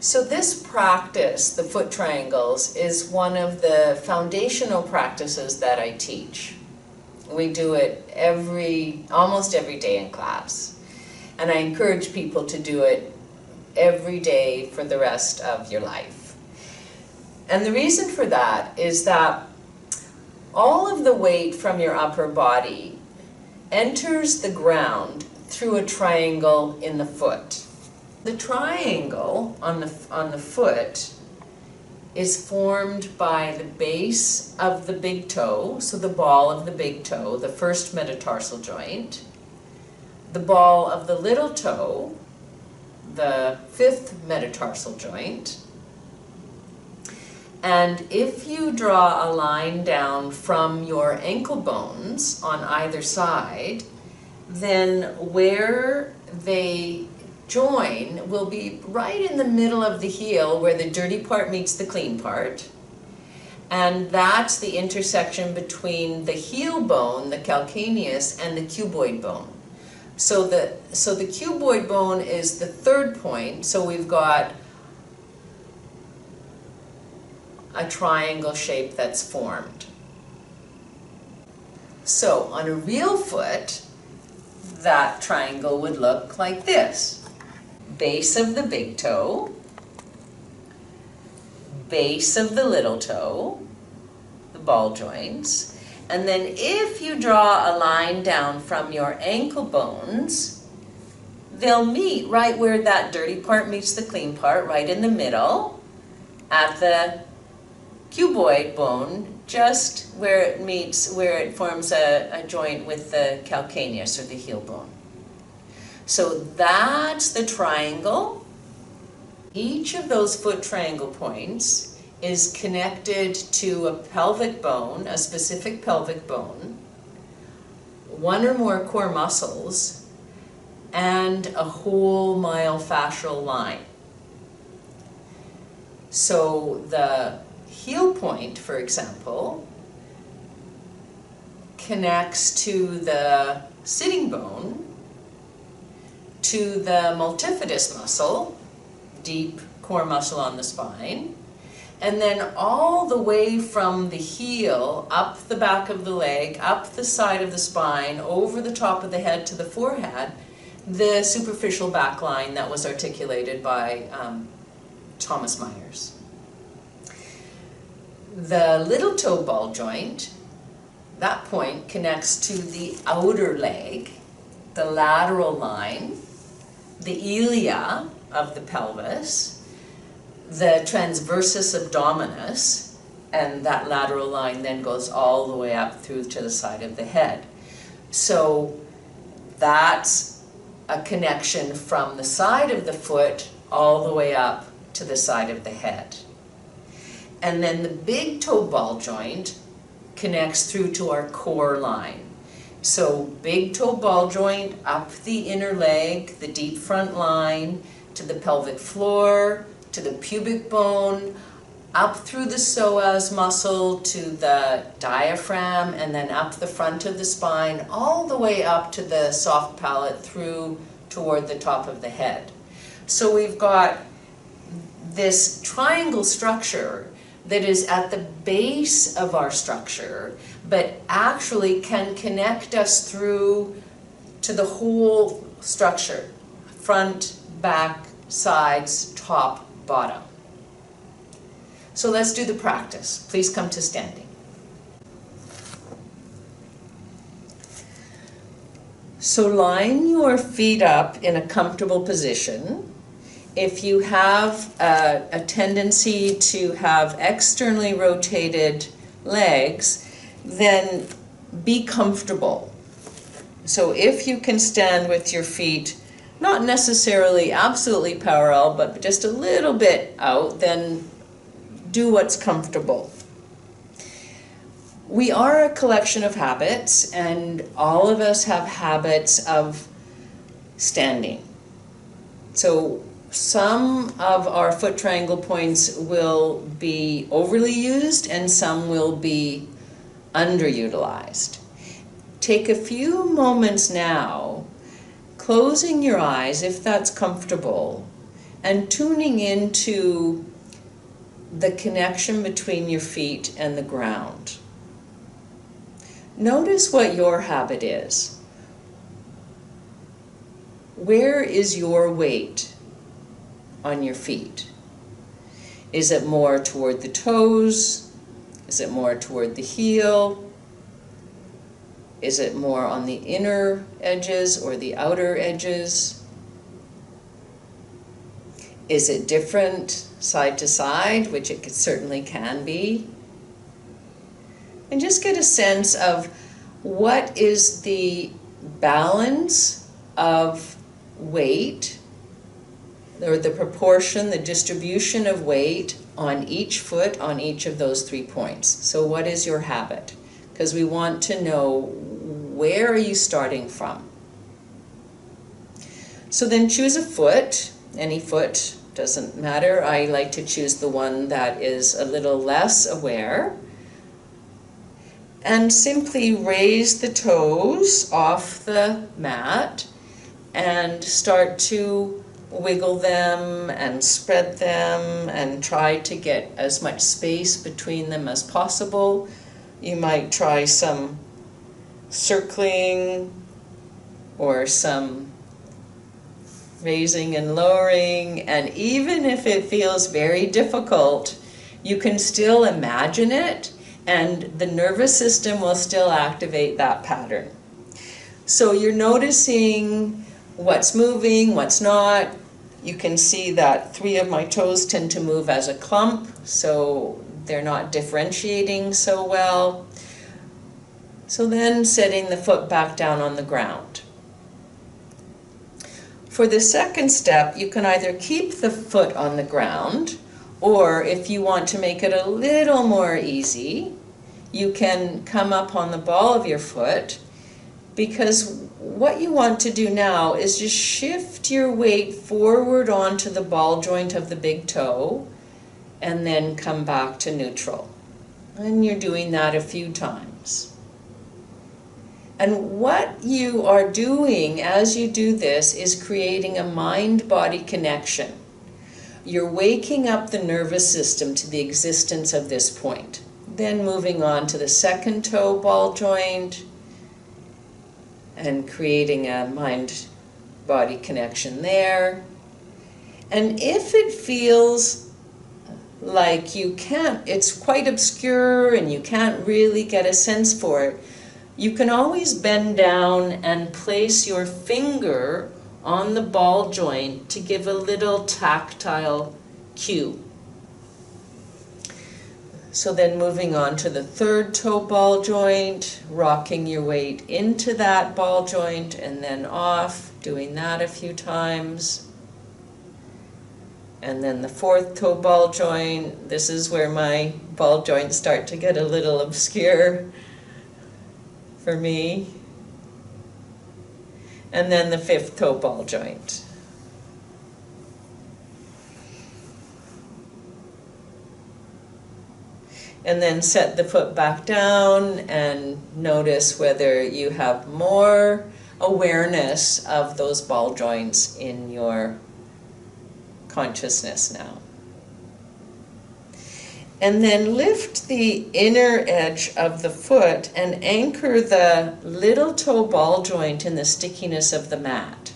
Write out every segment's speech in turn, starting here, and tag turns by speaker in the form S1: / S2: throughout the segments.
S1: So this practice, the foot triangles, is one of the foundational practices that I teach. We do it almost every day in class. And I encourage people to do it every day for the rest of your life. And the reason for that is that all of the weight from your upper body enters the ground through a triangle in the foot. The triangle on the foot is formed by the base of the big toe, so the ball of the big toe, the first metatarsal joint, the ball of the little toe, the fifth metatarsal joint, and if you draw a line down from your ankle bones on either side, then where they join will be right in the middle of the heel where the dirty part meets the clean part. And that's the intersection between the heel bone, the calcaneus, and the cuboid bone. So the cuboid bone is the third point, so we've got a triangle shape that's formed. So on a real foot, that triangle would look like this. Base of the big toe, base of the little toe, the ball joints, and then if you draw a line down from your ankle bones, they'll meet right where that dirty part meets the clean part, right in the middle, at the cuboid bone, just where it forms a joint with the calcaneus, or the heel bone. So that's the triangle. Each of those foot triangle points is connected to a pelvic bone, a specific pelvic bone, one or more core muscles, and a whole myofascial line. So the heel point, for example, connects to the sitting bone, to the multifidus muscle, deep core muscle on the spine, and then all the way from the heel, up the back of the leg, up the side of the spine, over the top of the head to the forehead, the superficial back line that was articulated by Thomas Myers. The little toe ball joint, that point connects to the outer leg, the lateral line, the ilia of the pelvis, the transversus abdominis, and that lateral line then goes all the way up through to the side of the head. So that's a connection from the side of the foot all the way up to the side of the head. And then the big toe ball joint connects through to our core line. So big toe ball joint up the inner leg, the deep front line, to the pelvic floor, to the pubic bone, up through the psoas muscle to the diaphragm, and then up the front of the spine, all the way up to the soft palate through toward the top of the head. So we've got this triangle structure that is at the base of our structure, but actually can connect us through to the whole structure, front, back, sides, top, bottom. So let's do the practice. Please come to standing. So line your feet up in a comfortable position. If you have a tendency to have externally rotated legs, then be comfortable. So if you can stand with your feet not necessarily absolutely parallel, but just a little bit out, then do what's comfortable. We are a collection of habits, and all of us have habits of standing. So some of our foot triangle points will be overly used and some will be underutilized. Take a few moments now, closing your eyes if that's comfortable, and tuning into the connection between your feet and the ground. Notice what your habit is. Where is your weight on your feet? Is it more toward the toes? Is it more toward the heel? Is it more on the inner edges or the outer edges? Is it different side to side, which it certainly can be? And just get a sense of what is the balance of weight, or the proportion, the distribution of weight on each foot on each of those 3 points. So what is your habit? Because we want to know, where are you starting from? So then choose a foot. Any foot, doesn't matter. I like to choose the one that is a little less aware. And simply raise the toes off the mat and start to wiggle them and spread them and try to get as much space between them as possible. You might try some circling or some raising and lowering, and even if it feels very difficult, you can still imagine it and the nervous system will still activate that pattern. So you're noticing what's moving, what's not. You can see that 3 of my toes tend to move as a clump, so they're not differentiating so well. So then setting the foot back down on the ground. For the second step, you can either keep the foot on the ground, or if you want to make it a little more easy, you can come up on the ball of your foot, because what you want to do now is just shift your weight forward onto the ball joint of the big toe and then come back to neutral. And you're doing that a few times. And what you are doing as you do this is creating a mind-body connection. You're waking up the nervous system to the existence of this point. Then moving on to the second toe ball joint and creating a mind-body connection there. And if it feels like you can't, it's quite obscure and you can't really get a sense for it, you can always bend down and place your finger on the ball joint to give a little tactile cue. So then moving on to the third toe ball joint, rocking your weight into that ball joint and then off, doing that a few times. And then the fourth toe ball joint, this is where my ball joints start to get a little obscure for me. And then the fifth toe ball joint. And then set the foot back down and notice whether you have more awareness of those ball joints in your consciousness now. And then lift the inner edge of the foot and anchor the little toe ball joint in the stickiness of the mat.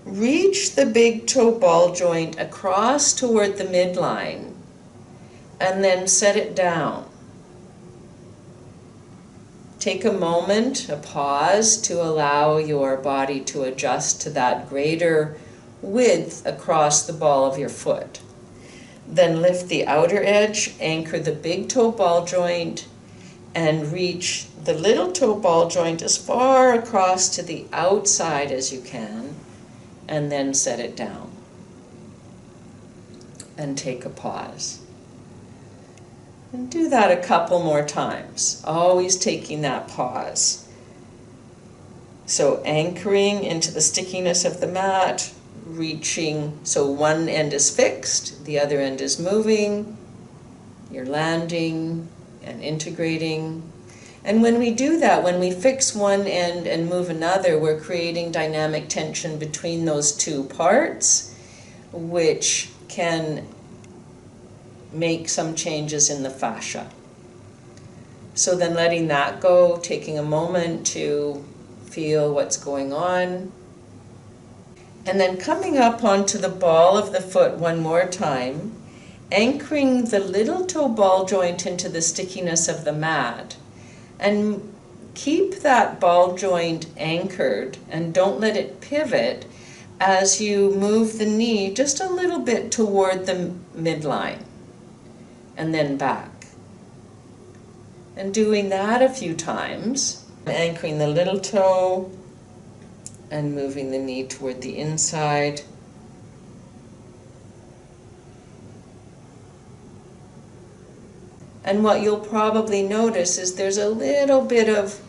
S1: Reach the big toe ball joint across toward the midline and then set it down. Take a moment, a pause, to allow your body to adjust to that greater width across the ball of your foot. Then lift the outer edge, anchor the big toe ball joint, and reach the little toe ball joint as far across to the outside as you can, and then set it down. And take a pause. And do that a couple more times, always taking that pause. So anchoring into the stickiness of the mat, reaching, so one end is fixed, the other end is moving, you're landing and integrating, And when we do that, when we fix one end and move another, we're creating dynamic tension between those two parts, which can make some changes in the fascia. So then letting that go, taking a moment to feel what's going on, and then coming up onto the ball of the foot one more time, anchoring the little toe ball joint into the stickiness of the mat. And keep that ball joint anchored and don't let it pivot as you move the knee just a little bit toward the midline and then back. And doing that a few times, anchoring the little toe and moving the knee toward the inside. And what you'll probably notice is there's a little bit of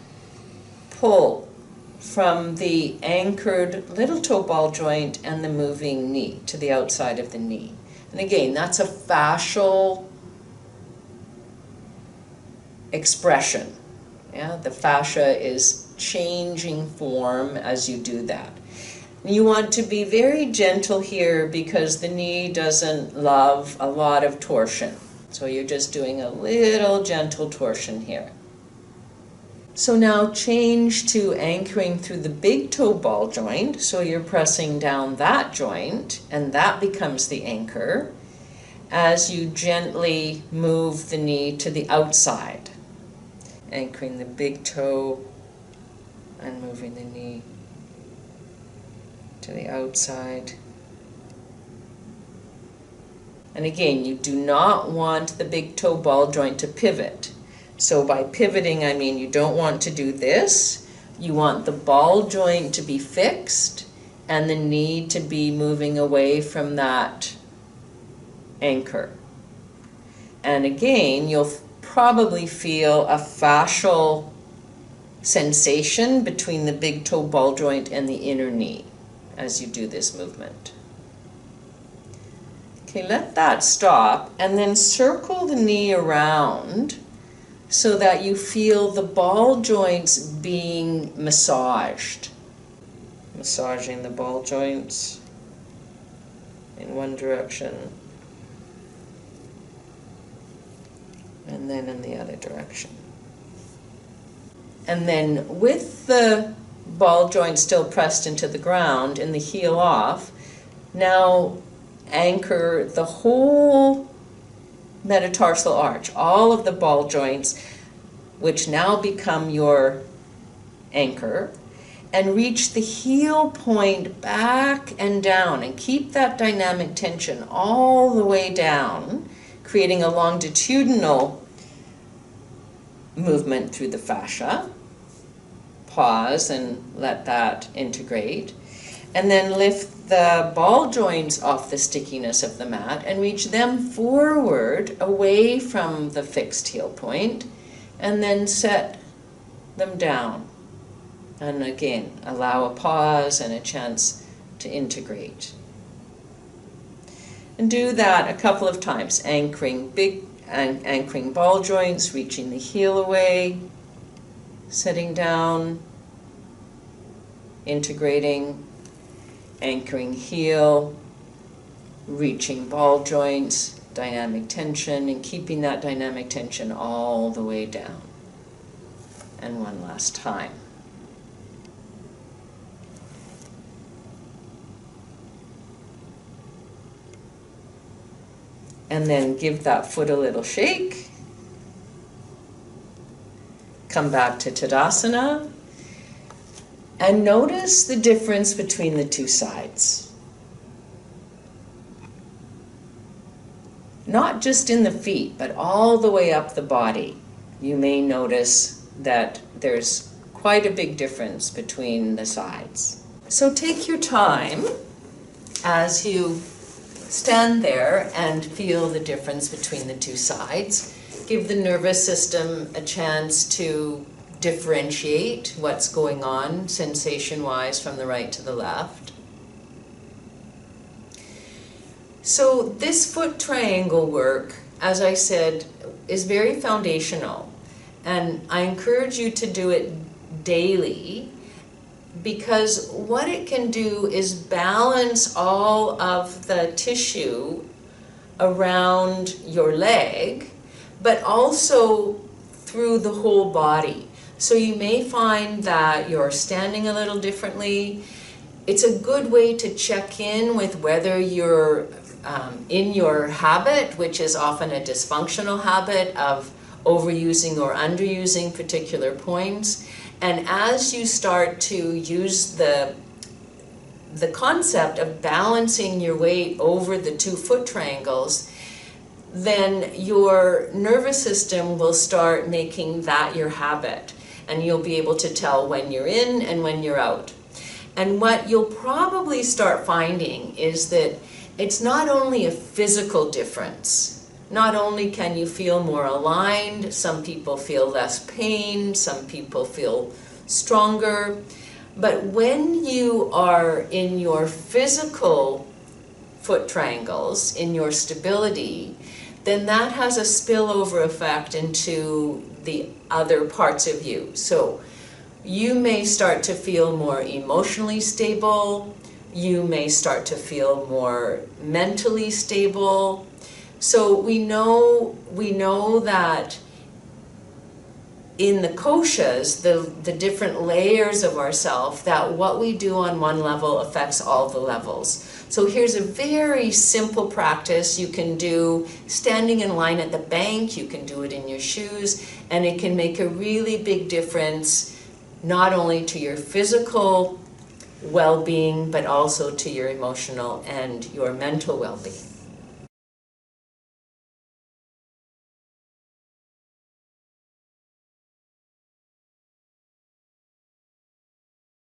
S1: pull from the anchored little toe ball joint and the moving knee to the outside of the knee. And again, that's a fascial expression. Yeah, the fascia is changing form as you do that. You want to be very gentle here because the knee doesn't love a lot of torsion. So you're just doing a little gentle torsion here. So now change to anchoring through the big toe ball joint. So you're pressing down that joint and that becomes the anchor as you gently move the knee to the outside. Anchoring the big toe and moving the knee to the outside. And again, you do not want the big toe ball joint to pivot. So by pivoting, I mean you don't want to do this. You want the ball joint to be fixed and the knee to be moving away from that anchor. And again, you'll probably feel a fascial sensation between the big toe ball joint and the inner knee as you do this movement. Okay, let that stop and then circle the knee around so that you feel the ball joints being massaged. Massaging the ball joints in one direction and then in the other direction. And then with the ball joint still pressed into the ground and the heel off, now anchor the whole metatarsal arch, all of the ball joints, which now become your anchor, and reach the heel point back and down and keep that dynamic tension all the way down, creating a longitudinal movement through the fascia. Pause and let that integrate. And then lift the ball joints off the stickiness of the mat and reach them forward away from the fixed heel point and then set them down. And again, allow a pause and a chance to integrate. And do that a couple of times, anchoring ball joints, reaching the heel away, setting down, integrating, anchoring heel, reaching ball joints, dynamic tension, and keeping that dynamic tension all the way down. And one last time. And then give that foot a little shake. Come back to Tadasana. And notice the difference between the two sides. Not just in the feet, but all the way up the body. You may notice that there's quite a big difference between the sides. So take your time as you stand there and feel the difference between the two sides. Give the nervous system a chance to differentiate what's going on sensation-wise from the right to the left. So this foot triangle work, as I said, is very foundational. And I encourage you to do it daily, because what it can do is balance all of the tissue around your leg, but also through the whole body. So you may find that you're standing a little differently. It's a good way to check in with whether you're in your habit, which is often a dysfunctional habit of overusing or underusing particular points. And as you start to use the concept of balancing your weight over the 2 foot triangles, then your nervous system will start making that your habit, and you'll be able to tell when you're in and when you're out. And what you'll probably start finding is that it's not only a physical difference. Not only can you feel more aligned, some people feel less pain, some people feel stronger, but when you are in your physical foot triangles, in your stability, then that has a spillover effect into the other parts of you. So you may start to feel more emotionally stable, you may start to feel more mentally stable. So we know that in the koshas, the different layers of ourself, that what we do on one level affects all the levels. So here's a very simple practice you can do standing in line at the bank, you can do it in your shoes, and it can make a really big difference, not only to your physical well-being, but also to your emotional and your mental well-being.